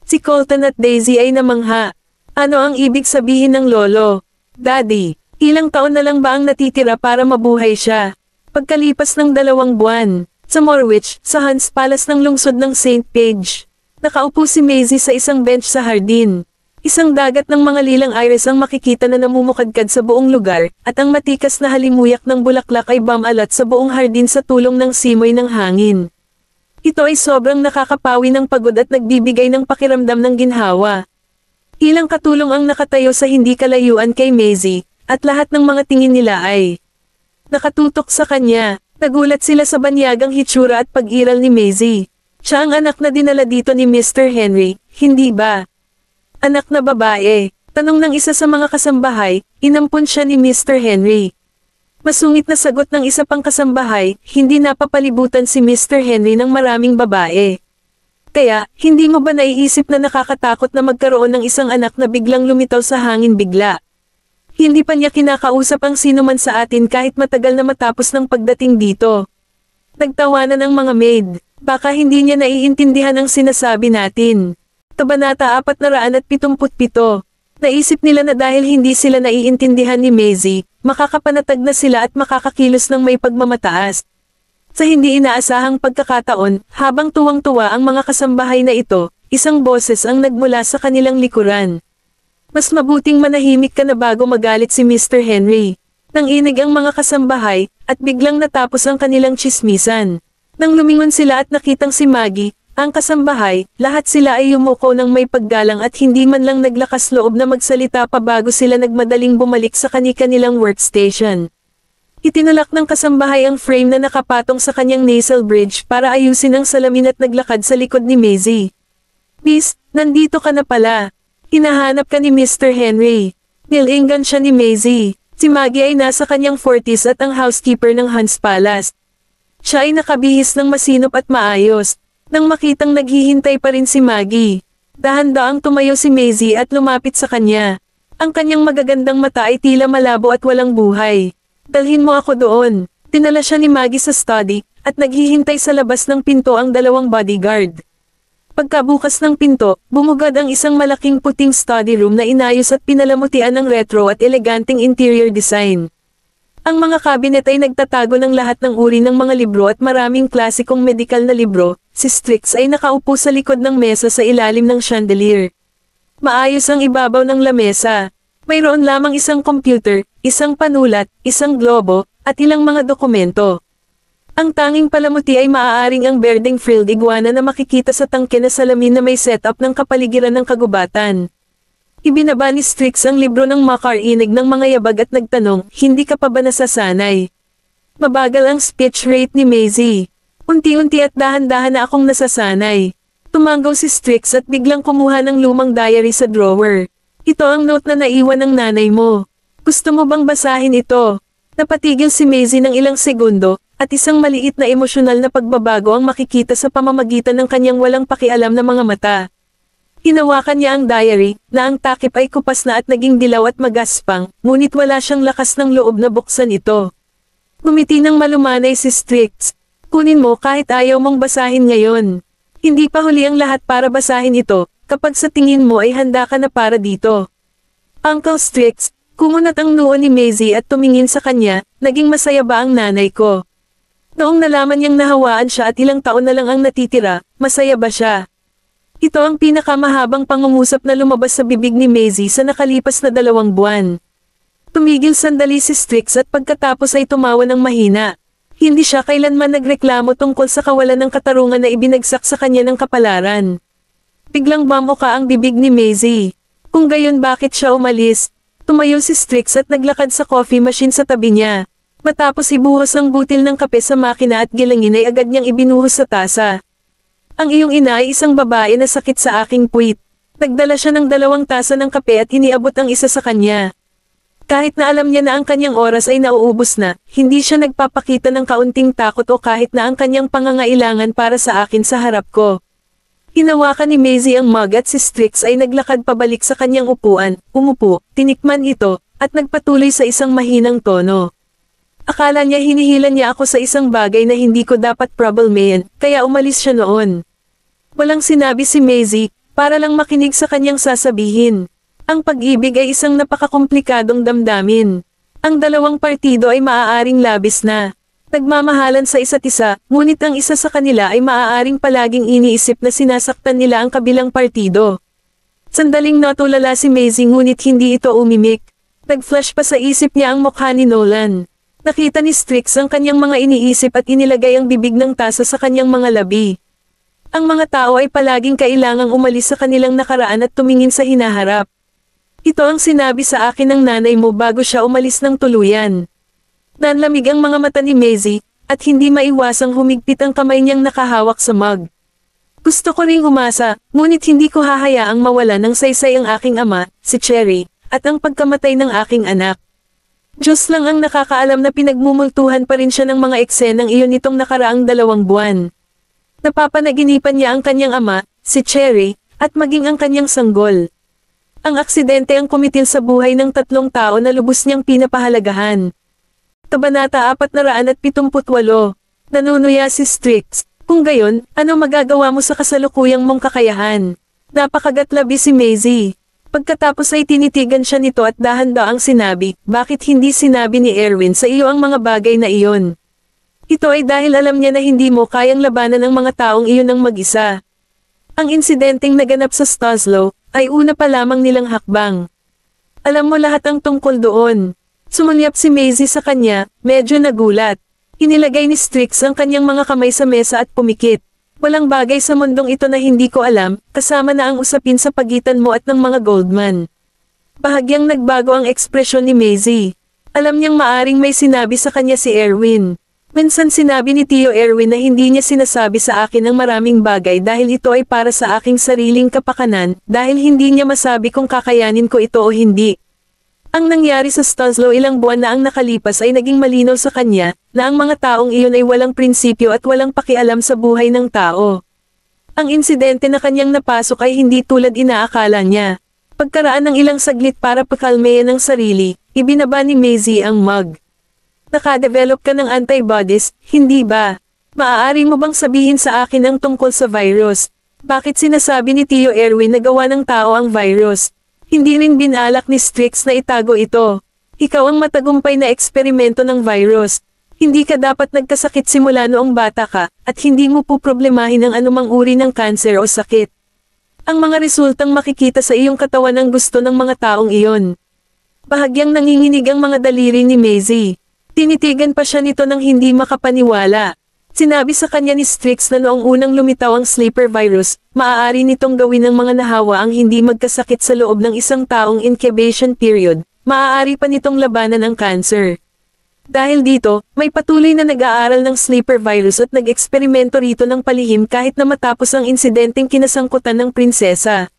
Si Colton at Daisy ay namangha. Ano ang ibig sabihin ng lolo? Daddy, ilang taon na lang ba ang natitira para mabuhay siya? Pagkalipas ng 2 buwan, sa Morwich, sa Hans Palace ng lungsod ng St. Page, nakaupo si Maisie sa isang bench sa hardin. Isang dagat ng mga lilang iris ang makikita na namumukadkad sa buong lugar, at ang matikas na halimuyak ng bulaklak ay bumalat sa buong hardin sa tulong ng simoy ng hangin. Ito ay sobrang nakakapawi ng pagod at nagbibigay ng pakiramdam ng ginhawa. Ilang katulong ang nakatayo sa hindi kalayuan kay Maisie, at lahat ng mga tingin nila ay nakatutok sa kanya. Nagulat sila sa banyagang hitsura at pag-iral ni Maisie. Siya ang anak na dinala dito ni Mr. Henry, hindi ba? Anak na babae, tanong ng isa sa mga kasambahay, inampun siya ni Mr. Henry. Masungit na sagot ng isa pang kasambahay, hindi napapalibutan si Mr. Henry ng maraming babae. Kaya, hindi mo ba naiisip na nakakatakot na magkaroon ng isang anak na biglang lumitaw sa hangin bigla? Hindi pa niya kinakausap ang sino man sa atin kahit matagal na matapos ng pagdating dito. Nagtawanan ang mga maid, baka hindi niya naiintindihan ang sinasabi natin. Kabanata 477. Naisip nila na dahil hindi sila naiintindihan ni Maisie, makakapanatag na sila at makakakilos ng may pagmamataas. Sa hindi inaasahang pagkakataon, habang tuwang-tuwa ang mga kasambahay na ito, isang boses ang nagmula sa kanilang likuran. Mas mabuting manahimik ka na bago magalit si Mr. Henry. Nanginig ang mga kasambahay, at biglang natapos ang kanilang tsismisan. Nang lumingon sila at nakitang si Maggie, ang kasambahay, lahat sila ay yumuko ng may paggalang at hindi man lang naglakas loob na magsalita pa bago sila nagmadaling bumalik sa kani-kanilang workstation. Itinulak ng kasambahay ang frame na nakapatong sa kanyang nasal bridge para ayusin ang salamin at naglakad sa likod ni Maisie. Miss, nandito ka na pala. Hinahanap ka ni Mr. Henry. Nilingan siya ni Maisie. Si Maggie ay nasa kanyang 40s at ang housekeeper ng Hans Palace. Siya ay nakabihis ng masinop at maayos. Nang makitang naghihintay pa rin si Maggie, dahan-daang tumayo si Maisie at lumapit sa kanya. Ang kanyang magagandang mata ay tila malabo at walang buhay. Dalhin mo ako doon. Dinala siya ni Maggie sa study, at naghihintay sa labas ng pinto ang 2 bodyguard. Pagkabukas ng pinto, bumugad ang isang malaking puting study room na inayos at pinalamutian ng retro at eleganteng interior design. Ang mga cabinet ay nagtatago ng lahat ng uri ng mga libro at maraming klasikong medikal na libro. Si Strix ay nakaupo sa likod ng mesa sa ilalim ng chandelier. Maayos ang ibabaw ng lamesa. Mayroon lamang isang computer, isang panulat, isang globo, at ilang mga dokumento. Ang tanging palamuti ay maaaring ang berdeng frilled iguana na makikita sa tangke na salamin na may setup ng kapaligiran ng kagubatan. Ibinaba ni Strix ang libro ng makarinig ng mga yabag at nagtanong, hindi ka pa ba nasasanay? Mabagal ang speech rate ni Maisie. Unti-unti at dahan-dahan na akong nasasanay. Tumanggaw si Strix at biglang kumuha ng lumang diary sa drawer. Ito ang note na naiwan ng nanay mo. Gusto mo bang basahin ito? Napatigil si Maisie ng ilang segundo, at isang maliit na emosyonal na pagbabago ang makikita sa pamamagitan ng kanyang walang pakialam na mga mata. Hinawakan niya ang diary, na ang takip ay kupas na at naging dilaw at magaspang, ngunit wala siyang lakas ng loob na buksan ito. Ngumiti ng malumanay si Strix. Kunin mo kahit ayaw mong basahin ngayon. Hindi pa huli ang lahat para basahin ito, kapag sa tingin mo ay handa ka na para dito. Uncle Strix, kumunat ang noo ni Maisie at tumingin sa kanya, naging masaya ba ang nanay ko? Noong nalaman niyang nahawaan siya at ilang taon na lang ang natitira, masaya ba siya? Ito ang pinakamahabang pangungusap na lumabas sa bibig ni Maisie sa nakalipas na 2 buwan. Tumigil sandali si Strix at pagkatapos ay tumawa ng mahina. Hindi siya kailanman nagreklamo tungkol sa kawalan ng katarungan na ibinagsak sa kanya ng kapalaran. Biglang bamuka ang bibig ni Maisie. Kung gayon bakit siya umalis? Tumayo si Strix at naglakad sa coffee machine sa tabi niya. Matapos ibuhos ang butil ng kape sa makina at gilangin ay agad niyang ibinuhos sa tasa. Ang iyong ina ay isang babae na sakit sa aking puwit. Nagdala siya ng 2 tasa ng kape at iniabot ang isa sa kanya. Kahit na alam niya na ang kanyang oras ay nauubos na, hindi siya nagpapakita ng kaunting takot o kahit na ang kanyang pangangailangan para sa akin sa harap ko. Hinawakan ni Maisie ang mug at si Strix ay naglakad pabalik sa kanyang upuan, umupo, tinikman ito, at nagpatuloy sa isang mahinang tono. Akala niya hinihilan niya ako sa isang bagay na hindi ko dapat problemahin, kaya umalis siya noon. Walang sinabi si Maisie, para lang makinig sa kanyang sasabihin. Ang pag-ibig ay isang napakakomplikadong damdamin. Ang 2 partido ay maaaring labis na. Nagmamahalan sa isa't isa, ngunit ang isa sa kanila ay maaaring palaging iniisip na sinasaktan nila ang kabilang partido. Sandaling natulala si Maisie ngunit hindi ito umimik. Nag-flash pa sa isip niya ang mukha ni Nolan. Nakita ni Strix ang kanyang mga iniisip at inilagay ang bibig ng tasa sa kanyang mga labi. Ang mga tao ay palaging kailangang umalis sa kanilang nakaraan at tumingin sa hinaharap. Ito ang sinabi sa akin ng nanay mo bago siya umalis ng tuluyan. Nanlamig ang mga mata ni Maisie, at hindi maiwasang humigpit ang kamay niyang nakahawak sa mug. Gusto ko ring umasa, ngunit hindi ko hahayaang mawala ng saysay ang aking ama, si Cherry, at ang pagkamatay ng aking anak. Diyos lang ang nakakaalam na pinagmumultuhan pa rin siya ng mga eksenang iyon nitong nakaraang 2 buwan. Napapanaginipan niya ang kanyang ama, si Cherry, at maging ang kanyang sanggol. Ang aksidente ang kumitil sa buhay ng 3 tao na lubos niyang pinapahalagahan. Kabanata 478. Nanunuya si Strix. Kung gayon, ano magagawa mo sa kasalukuyang mong kakayahan? Napakagatlabi si Maisie. Pagkatapos ay tinitigan siya nito at dahan-daang sinabi, bakit hindi sinabi ni Erwin sa iyo ang mga bagay na iyon? Ito ay dahil alam niya na hindi mo kayang labanan ang mga taong iyon ng mag-isa. Ang insidenteng naganap sa Stoslow, ay una pa lamang nilang hakbang. Alam mo lahat ang tungkol doon. Sumulyap si Maisie sa kanya, medyo nagulat. Inilagay ni Strix ang kanyang mga kamay sa mesa at pumikit. Walang bagay sa mundong ito na hindi ko alam, kasama na ang usapin sa pagitan mo at ng mga Goldman. Bahagyang nagbago ang ekspresyon ni Maisie. Alam niyang maaring may sinabi sa kanya si Erwin. Minsan sinabi ni Tio Erwin na hindi niya sinasabi sa akin ang maraming bagay dahil ito ay para sa aking sariling kapakanan, dahil hindi niya masabi kung kakayanin ko ito o hindi. Ang nangyari sa Stoslow ilang buwan na ang nakalipas ay naging malinaw sa kanya, na ang mga taong iyon ay walang prinsipyo at walang pakialam sa buhay ng tao. Ang insidente na kanyang napasok ay hindi tulad inaakala niya. Pagkaraan ng ilang saglit para pakalmeyan ang sarili, ibinaba ni Maisie ang mug. Nakadevelop ka ng antibodies, hindi ba? Maaari mo bang sabihin sa akin ang tungkol sa virus? Bakit sinasabi ni Tio Erwin na gawa ng tao ang virus? Hindi rin binalak ni Strix na itago ito. Ikaw ang matagumpay na eksperimento ng virus. Hindi ka dapat nagkasakit simula noong bata ka, at hindi mo poproblemahin ang anumang uri ng kanser o sakit. Ang mga resultang makikita sa iyong katawan ang gusto ng mga taong iyon. Bahagyang nanginginig ang mga daliri ni Maisie. Tinitigan pa siya nito nang hindi makapaniwala. Sinabi sa kanya ni Strix na noong unang lumitaw ang sleeper virus, maaari nitong gawin ng mga nahawa ang hindi magkasakit sa loob ng isang taong incubation period, maaari pa nitong labanan ang cancer. Dahil dito, may patuloy na nag-aaral ng sleeper virus at nag-eksperimento rito ng palihim kahit na matapos ang insidenteng kinasangkutan ng prinsesa.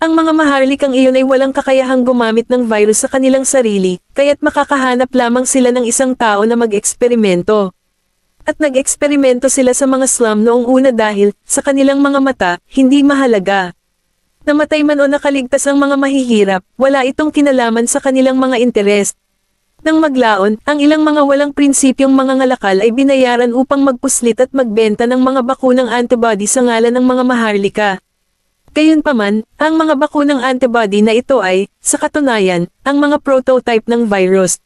Ang mga maharlikang iyon ay walang kakayahang gumamit ng virus sa kanilang sarili, kaya't makakahanap lamang sila ng isang tao na mag-eksperimento. At nag-eksperimento sila sa mga slum noong una dahil, sa kanilang mga mata, hindi mahalaga. Namatay man o nakaligtas ang mga mahihirap, wala itong kinalaman sa kanilang mga interes. Nang maglaon, ang ilang mga walang prinsipyong mga ngalakal ay binayaran upang magpuslit at magbenta ng mga bakunang antibody sa ngalan ng mga maharlika. Gayunpaman, ang mga bakunang antibody na ito ay, sa katunayan, ang mga prototype ng virus.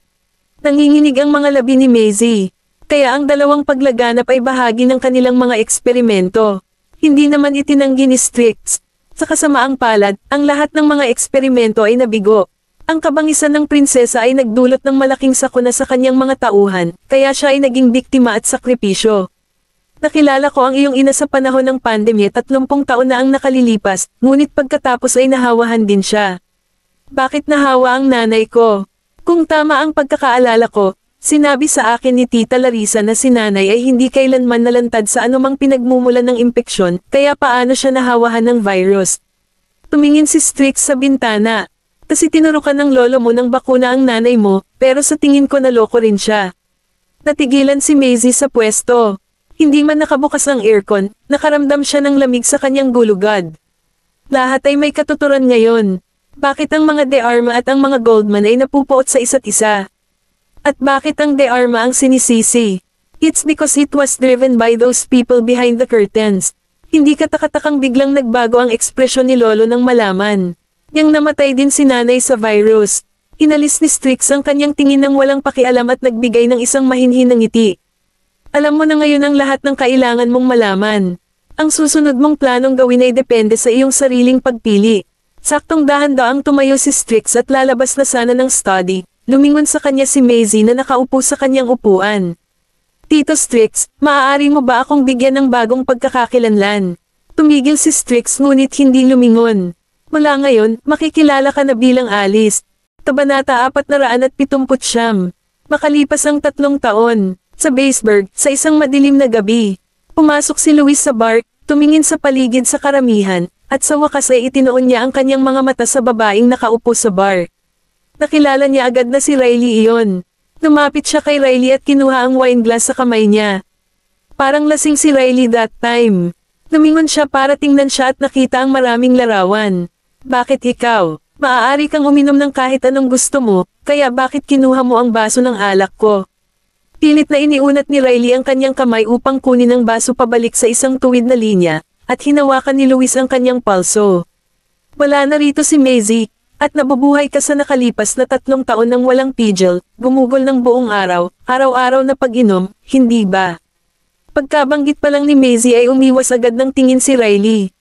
Nanginginig ang mga labi ni Maisie. Kaya ang dalawang paglaganap ay bahagi ng kanilang mga eksperimento. Hindi naman itinanggi ni Strix. Sa kasamaang palad, ang lahat ng mga eksperimento ay nabigo. Ang kabangisan ng prinsesa ay nagdulot ng malaking sakuna sa kanyang mga tauhan, kaya siya ay naging biktima at sakripisyo. Nakilala ko ang iyong ina sa panahon ng pandemya 30 taon na ang nakalilipas, ngunit pagkatapos ay nahawahan din siya. Bakit nahawa ang nanay ko? Kung tama ang pagkakaalala ko, sinabi sa akin ni Tita Larissa na si nanay ay hindi kailanman nalantad sa anumang pinagmumulan ng impeksyon, kaya paano siya nahawahan ng virus. Tumingin si Strix sa bintana. Kasi tinurukan ng lolo mo ng bakuna ang nanay mo, pero sa tingin ko naloko rin siya. Natigilan si Maisie sa pwesto. Hindi man nakabukas ang aircon, nakaramdam siya ng lamig sa kanyang gulugad. Lahat ay may katuturan ngayon. Bakit ang mga De Arma at ang mga Goldman ay napupuot sa isa't isa? At bakit ang De Arma ang sinisisi? It's because it was driven by those people behind the curtains. Hindi katakatakang biglang nagbago ang ekspresyon ni lolo nang malaman. Yang namatay din si nanay sa virus. Inalis ni Strix ang kanyang tingin ng walang pakialam at nagbigay ng isang mahinhin na ngiti. Alam mo na ngayon ang lahat ng kailangan mong malaman. Ang susunod mong planong gawin ay depende sa iyong sariling pagpili. Saktong dahan-daang tumayo si Strix at lalabas na sana ng study. Lumingon sa kanya si Maisie na nakaupo sa kanyang upuan. Tito Strix, maaari mo ba akong bigyan ng bagong pagkakakilanlan? Tumigil si Strix ngunit hindi lumingon. Mula ngayon, makikilala ka na bilang Alice. Kabanata 479. Makalipas ang 3 taon, sa Baseburg, sa isang madilim na gabi. Pumasok si Luis sa bar, tumingin sa paligid sa karamihan, at sa wakas ay itinoon niya ang kanyang mga mata sa babaeng nakaupo sa bar. Nakilala niya agad na si Riley iyon. Lumapit siya kay Riley at kinuha ang wine glass sa kamay niya. Parang lasing si Riley that time. Lumingon siya para tingnan siya at nakita ang maraming larawan. Bakit ikaw? Maaari kang uminom ng kahit anong gusto mo, kaya bakit kinuha mo ang baso ng alak ko? Pilit na iniunat ni Riley ang kanyang kamay upang kunin ang baso pabalik sa isang tuwid na linya, at hinawakan ni Luis ang kanyang palso. Wala na rito si Maisie, at nabubuhay ka sa nakalipas na 3 taon ng walang pigil, gumugol ng buong araw, araw-araw na pag-inom, hindi ba? Pagkabanggit pa lang ni Maisie ay umiwas agad ng tingin si Riley.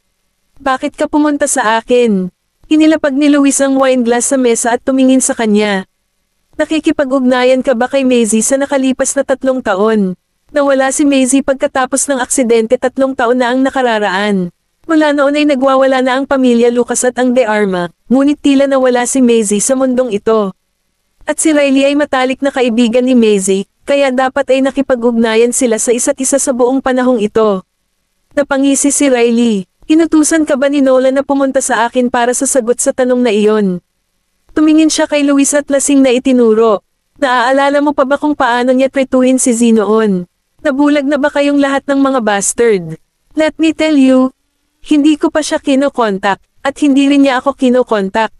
Bakit ka pumunta sa akin? Inilapag ni Luis ang wine glass sa mesa at tumingin sa kanya. Nakikipag-ugnayan ka ba kay Maisie sa nakalipas na 3 taon? Nawala si Maisie pagkatapos ng aksidente 3 taon na ang nakararaan. Mula noon ay nagwawala na ang pamilya Lucas at ang De Arma, ngunit tila nawala si Maisie sa mundong ito. At si Riley ay matalik na kaibigan ni Maisie, kaya dapat ay nakipag-ugnayan sila sa isa't isa sa buong panahong ito. Napangisi si Riley. Inutusan ka ba ni Nolan na pumunta sa akin para sa sagot sa tanong na iyon? Tumingin siya kay Luis at lasing na itinuro. Naaalala mo pa ba kung paano niya tretuhin si Z noon? Nabulag na ba kayong lahat ng mga bastard? Let me tell you, hindi ko pa siya kinokontak, at hindi rin niya ako kinokontak.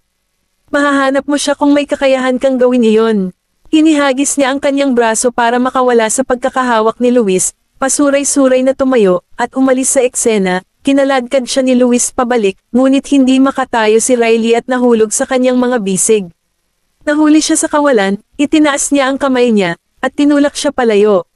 Mahahanap mo siya kung may kakayahan kang gawin iyon. Inihagis niya ang kanyang braso para makawala sa pagkakahawak ni Luis, pasuray-suray na tumayo, at umalis sa eksena. Kinaladkad siya ni Luis pabalik, ngunit hindi makatayo si Riley at nahulog sa kanyang mga bisig. Nahuli siya sa kawalan, itinaas niya ang kamay niya, at tinulak siya palayo.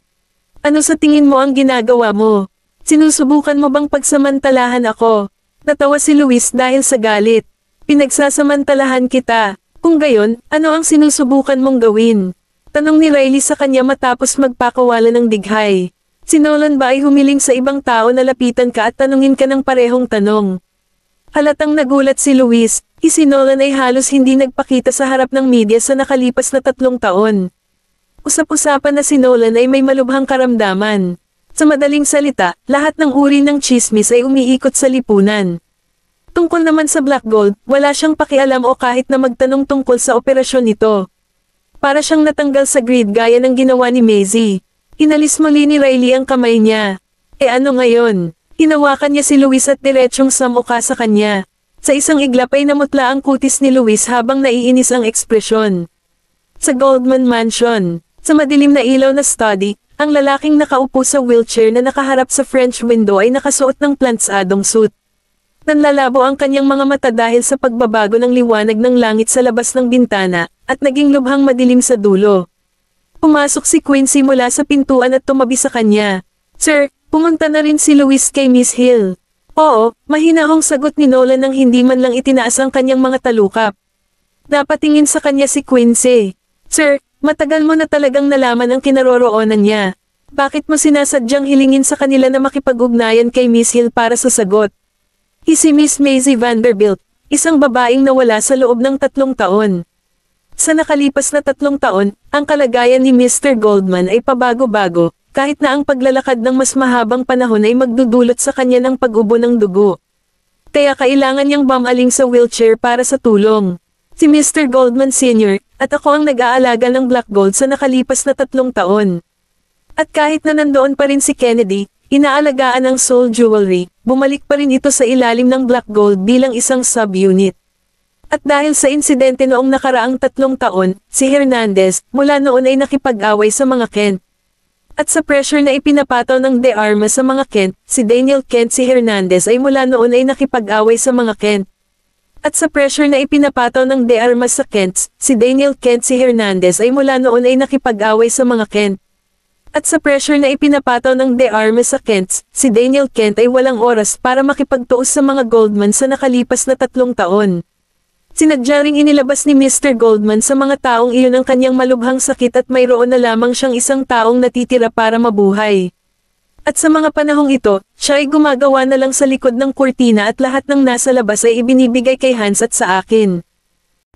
Ano sa tingin mo ang ginagawa mo? Sinusubukan mo bang pagsamantalahan ako? Natawa si Luis dahil sa galit. Pinagsasamantalahan kita. Kung gayon, ano ang sinusubukan mong gawin? Tanong ni Riley sa kanya matapos magpakawala ng dighay. Si Nolan ba ay humiling sa ibang tao na lapitan ka at tanungin ka ng parehong tanong? Halatang nagulat si Luis, si Nolan ay halos hindi nagpakita sa harap ng media sa nakalipas na 3 taon. Usap-usapan na si Nolan ay may malubhang karamdaman. Sa madaling salita, lahat ng uri ng chismis ay umiikot sa lipunan. Tungkol naman sa Black Gold, wala siyang pakialam o kahit na magtanong tungkol sa operasyon nito. Para siyang natanggal sa grid gaya ng ginawa ni Maisie. Inalis muli ni Riley ang kamay niya. Ano ngayon? Hinawakan niya si Luis at diretsyong samuka sa kanya. Sa isang iglap ay namutla ang kutis ni Luis habang naiinis ang ekspresyon. Sa Goldman Mansion, sa madilim na ilaw na study, ang lalaking nakaupo sa wheelchair na nakaharap sa French window ay nakasuot ng plantsadong suit. Nanlalabo ang kanyang mga mata dahil sa pagbabago ng liwanag ng langit sa labas ng bintana, at naging lubhang madilim sa dulo. Pumasok si Quincy mula sa pintuan at tumabi sa kanya. "Sir, pumunta na rin si Luis kay Miss Hill." "Oo," mahinahong sagot ni Nolan nang hindi man lang itinaas ang kanyang mga talukap. Napatingin sa kanya si Quincy. "Sir, matagal mo na talagang nalaman ang kinaroroonan niya. Bakit mo sinasadyang hilingin sa kanila na makipag-ugnayan kay Miss Hill para sa sagot?" Si Miss Maisie Vanderbilt, isang babaeng nawala sa loob ng 3 taon. Sa nakalipas na 3 taon, ang kalagayan ni Mr. Goldman ay pabago-bago, kahit na ang paglalakad ng mas mahabang panahon ay magdudulot sa kanya ng pag-ubo ng dugo. Kaya kailangan niyang bumaling sa wheelchair para sa tulong. Si Mr. Goldman Sr. at ako ang nag-aalaga ng Black Gold sa nakalipas na 3 taon. At kahit na nandoon pa rin si Kennedy, inaalagaan ang Soul Jewelry, bumalik pa rin ito sa ilalim ng Black Gold bilang isang sub-unit. At dahil sa insidente noong nakaraang 3 taon, si Hernandez, mula noon ay nakipag-away sa mga Kent. At sa pressure na ipinapataw ng De Armas sa mga Kent, si Daniel Kent si Hernandez ay mula noon ay nakipag-away sa mga Kent. At sa pressure na ipinapataw ng De Armas sa Kent, si Daniel Kent si Hernandez ay mula noon ay nakipag-away sa mga Kent. At sa pressure na ipinapataw ng De Armas sa Kent, si Daniel Kent ay walang oras para makipagtuos sa mga Goldman sa nakalipas na 3 taon. Sinadya ring inilabas ni Mr. Goldman sa mga taong iyon ang kanyang malubhang sakit at mayroon na lamang siyang isang taong natitira para mabuhay. At sa mga panahong ito, siya ay gumagawa na lang sa likod ng kurtina at lahat ng nasa labas ay ibinibigay kay Hans at sa akin.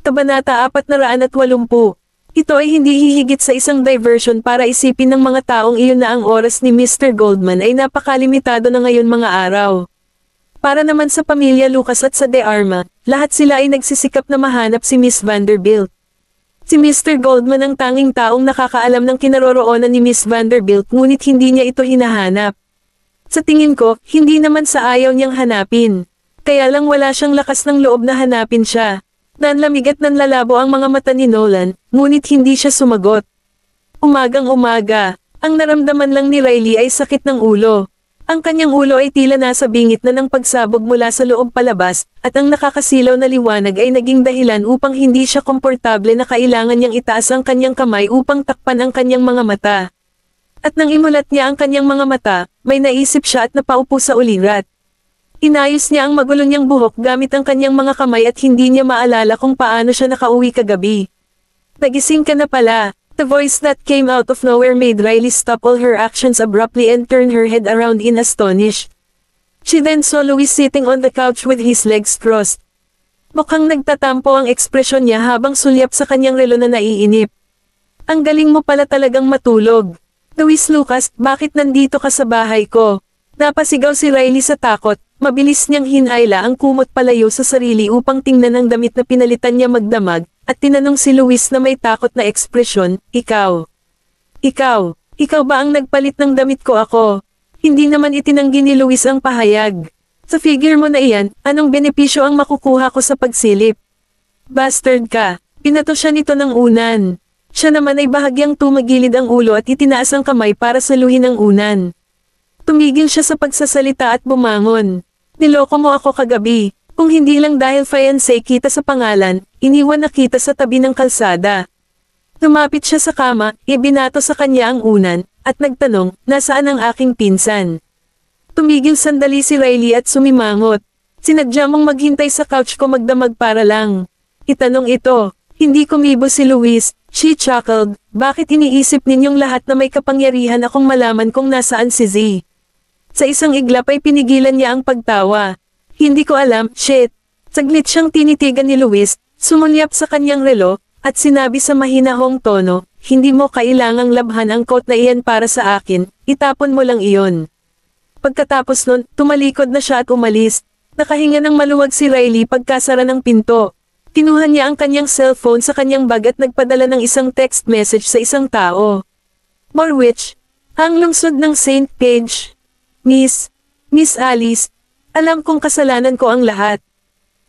Kabanata 480. Ito ay hindi hihigit sa isang diversion para isipin ng mga taong iyon na ang oras ni Mr. Goldman ay napakalimitado na ngayon mga araw. Para naman sa pamilya Lucas at sa De Arma, lahat sila ay nagsisikap na mahanap si Miss Vanderbilt. Si Mr. Goldman ang tanging taong nakakaalam ng kinaroroonan ni Miss Vanderbilt ngunit hindi niya ito hinahanap. Sa tingin ko, hindi naman sa ayaw niyang hanapin. Kaya lang wala siyang lakas ng loob na hanapin siya. Nanlamig at nanlalabo ang mga mata ni Nolan, ngunit hindi siya sumagot. Umagang-umaga, ang naramdaman lang ni Riley ay sakit ng ulo. Ang kanyang ulo ay tila nasa bingit na ng pagsabog mula sa loob palabas, at ang nakakasilaw na liwanag ay naging dahilan upang hindi siya komportable na kailangan niyang itaas ang kanyang kamay upang takpan ang kanyang mga mata. At nang imulat niya ang kanyang mga mata, may naisip siya at napaupo sa ulirat. Inayos niya ang magulo niyang buhok gamit ang kanyang mga kamay at hindi niya maalala kung paano siya nakauwi kagabi. "Nagising ka na pala." The voice that came out of nowhere made Riley stop all her actions abruptly and turn her head around in astonish. She then saw Louis sitting on the couch with his legs crossed. Mukhang nagtatampo ang ekspresyon niya habang sulyap sa kanyang relo na naiinip. "Ang galing mo pala talagang matulog. Luis Lucas, bakit nandito ka sa bahay ko?" Napasigaw si Riley sa takot, mabilis niyang hinayla ang kumot palayo sa sarili upang tingnan ang damit na pinalitan niya magdamag. At tinanong si Luis na may takot na ekspresyon, Ikaw ba ang nagpalit ng damit ko ako?" Hindi naman itinanggi ni Luis ang pahayag. "Sa figure mo na iyan, anong benepisyo ang makukuha ko sa pagsilip?" "Bastard ka." Pinato siya nito ng unan. Siya naman ay bahagyang tumagilid ang ulo at itinaas ang kamay para saluhin ang unan. Tumigil siya sa pagsasalita at bumangon. "Niloko mo ako kagabi. Kung hindi lang dahil fiancé kita sa pangalan, iniwan na kita sa tabi ng kalsada." Lumapit siya sa kama, ibinato sa kanya ang unan, at nagtanong, "Nasaan ang aking pinsan?" Tumigil sandali si Riley at sumimangot. "Sinadya mong maghintay sa couch ko magdamag para lang." Itanong ito. Hindi kumibo si Luis. She chuckled, "Bakit iniisip ninyong lahat na may kapangyarihan akong malaman kung nasaan si Z?" Sa isang iglap ay pinigilan niya ang pagtawa. "Hindi ko alam, shit." Saglit siyang tinitigan ni Luis, sumulyap sa kanyang relo, at sinabi sa mahinahong tono, "Hindi mo kailangang labhan ang coat na iyan para sa akin, itapon mo lang iyon." Pagkatapos nun, tumalikod na siya at umalis. Nakahinga ng maluwag si Riley pagkasara ng pinto. Kinuha niya ang kanyang cellphone sa kanyang bag at nagpadala ng isang text message sa isang tao. "Morwich, ang lungsod ng St. Page. Miss Alice, alam kong kasalanan ko ang lahat.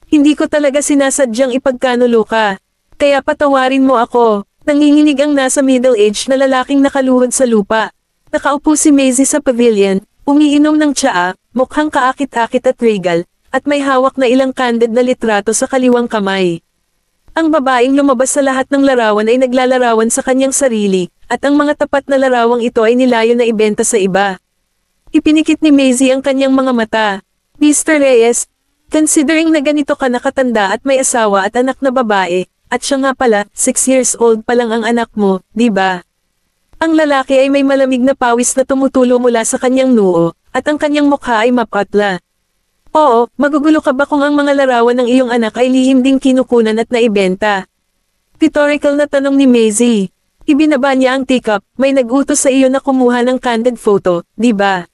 Hindi ko talaga sinasadyang ipagkanulo ka. Kaya patawarin mo ako. Nanginginig ang nasa middle age na lalaking nakaluhod sa lupa. Nakaupo si Maisie sa pavilion, umiinom ng tsaa, mukhang kaakit-akit at regal, at may hawak na ilang candid na litrato sa kaliwang kamay. Ang babaeng lumabas sa lahat ng larawan ay naglalarawan sa kanyang sarili, at ang mga tapat na larawang ito ay nilayo na ibenta sa iba. Ipinikit ni Maisie ang kanyang mga mata. Mr. Reyes, considering na ganito ka nakatanda at may asawa at anak na babae, at siya nga pala, 6 years old pa lang ang anak mo, di ba? Ang lalaki ay may malamig na pawis na tumutulo mula sa kanyang noo, at ang kanyang mukha ay mapatla. Oo, magugulo ka ba kung ang mga larawan ng iyong anak ay lihim ding kinukunan at naibenta? Rhetorical na tanong ni Maisie. Ibinaba niya ang teacup, may nag-utos sa iyo na kumuha ng candid photo, di ba?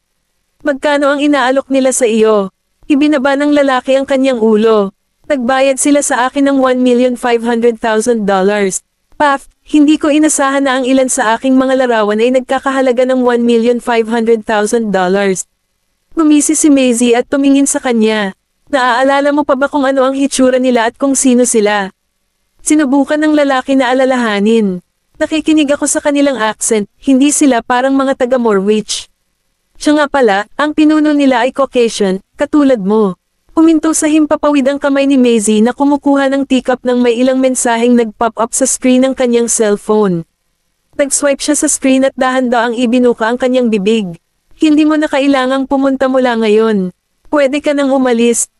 Magkano ang inaalok nila sa iyo? Ibinaba ng lalaki ang kanyang ulo. Nagbayad sila sa akin ng $1,500,000. Paf, hindi ko inasahan na ang ilan sa aking mga larawan ay nagkakahalaga ng $1,500,000. Gumisi si Maisie at tumingin sa kanya. Naaalala mo pa ba kung ano ang hitsura nila at kung sino sila? Sinubukan ng lalaki na alalahanin. Nakikinig ako sa kanilang accent, hindi sila parang mga taga-Norwich. Siya nga pala, ang pinuno nila ay Caucasian, katulad mo. Huminto sa himpapawid ang kamay ni Maisie na kumukuha ng teacup nang may ilang mensaheng nag-pop up sa screen ng kanyang cellphone. Nag-swipe siya sa screen at dahan-daang ibinuka ang kanyang bibig. Hindi mo na kailangang pumunta mula ngayon. Pwede ka nang umalis.